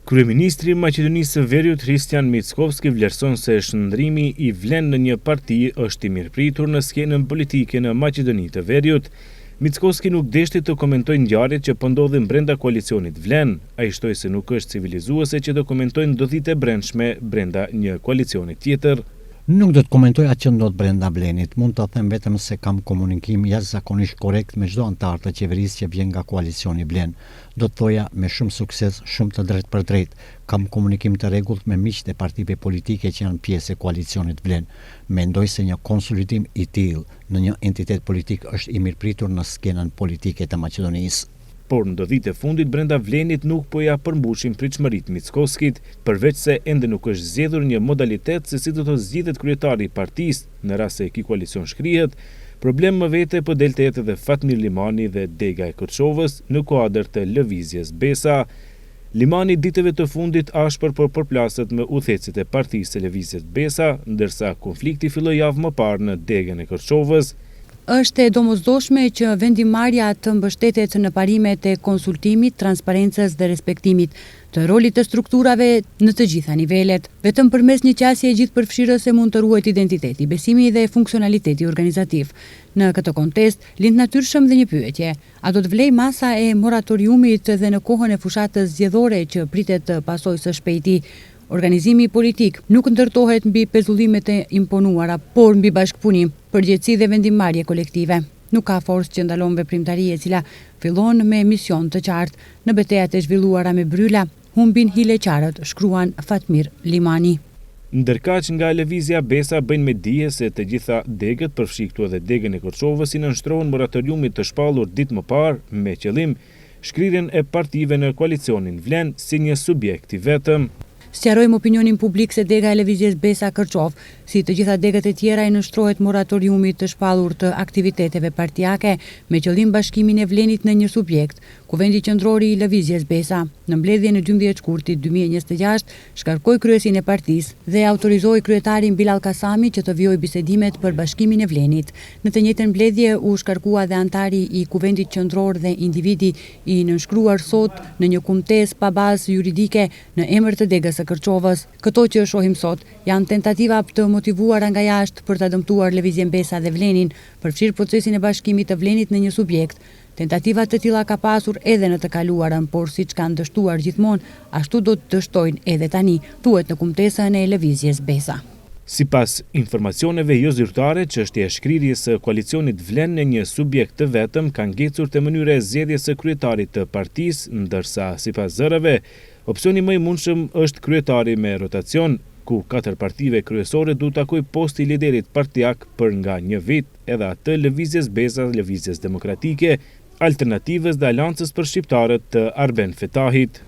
Kryeministri i Maqedonisë së Veriut Hristian Mickovski vlerëson se shndrimi i vlen në një parti është i mirëpritur në skenën politike në Maqedoni të Veriut. Mickovski nuk deshti të komentojë ngjarjet që po ndodhin brenda koalicionit Vlen. Ai shtoi se nuk është civilizuese që të komentojnë ndodhitë e brendshme brenda një koalicioni tjetër. Nuk do të komentoj atë që ndodh brenda Vlenit, mund të them vetëm se kam komunikim jashtëzakonisht korrekt me çdo antar të qeverisë që vjen nga koalicioni Vlen. Do të thoja me shumë sukses, shumë të drejtë për drejtë. Kam komunikim të rregullt me miqtë e partive politike që janë pjesë e koalicionit Vlen. Mendoj se një konsolidim i tillë në një entitet politik është i mirëpritur në skenën politike të Maqedonisë. Por ndodhitë e fundit brenda Vlenit nuk po ja përmbushin pritshmëritë Mickovskit, përveç se ende nuk është zgjedhur një modalitet se si do të zgjidhet kryetari i partisë në rast se ky koalicion shkrihet. Problem më vete po delte edhe Fatmir Limani dhe Dega e Kërçovës në kuadër të lëvizjes Besa. Limani ditëve të fundit ashpër po përplaset me udhëhecit e partisë së lëvizjes Besa, ndërsa konflikti filloi javë më parë në Degën e Kërçovës. Është e domosdoshme që vendimarrja të mbështetet në parimet e konsultimit, transparencës dhe respektimit të rolit të strukturave në të gjitha nivelet. Vetëm përmes një qasje gjithëpërfshirëse mund të ruhet identiteti, besimi dhe funksionaliteti organizativ. Në këtë kontest, lind natyrshëm dhe një pyetje: a do të vlej masa e moratoriumit dhe në kohën e fushatës zgjedhore që pritet të pasojë së shpejti? Organizimi politik nuk ndërtohet mbi pezullimet e imponuara, por mbi bashkëpunim, përgjegjësi dhe vendimarrje kolektive. Nuk ka forcë që ndalon veprimtari e cila fillon me mision të qartë. Në betejat e zhvilluara me bryla, humbin hileqarët, shkruan Fatmir Limani. Ndërkaq nga lëvizja Besa bëjnë me dije se të gjitha degët, përfshi këtu edhe Degën e Kërçovës, i nënshtrohen moratoriumit të shpallur ditë më parë me qëllim shkrirjen e partive në koalicionin Vlen si një subjekt i vetëm. Sqarojmë opinionin publik se Dega e lëvizjes Besa Kërçov, si të gjitha degët e tjera, i nënshtrohet moratoriumit të shpallur të aktiviteteve partijake me qëllim bashkimin e Vlenit në një subjekt. Kuvendi qendrori i lëvizjes Besa në mbledhjen e 12 shkurtit 2026 shkarkoi kryesin e partisë dhe autorizoi kryetarin Bilal Kasami që të vijojë bisedimet për bashkimin e Vlenit. Në të njëjtën mbledhje u shkarkua dhe antari i Kuvendit Qendror dhe individi i nënshkruar sot në një kumtesë pa bazë juridike në emër të Degës së Kërçovës. Këto që shohim sot janë tentativa të motivuara nga jashtë për ta dëmtuar lëvizjen Besa dhe Vlenin, përfshir procesin e bashkimit të Vlenit në një subjekt. Tentativat të tilla ka pasur edhe në të kaluarën, por siç kanë dështuar gjithmonë, ashtu do të dështojnë edhe tani, thuhet në kumtesën e lëvizjes Besa. Sipas informacioneve jo zyrtare, çështja e shkrirjes së koalicionit Vlen në një subjekt të vetëm ka ngecur te mënyra e zgjedhjes së kryetarit të partisë, ndërsa sipas zërave, opsioni më i mundshëm është kryetari me rotacion, ku 4 partive kryesore du takoj posti i liderit partijak për nga një vit, edhe atë lëvizjes Besa, lëvizjes demokratike, Alternativës dhe Aleancës për Shqiptarët të Arben Fetahit.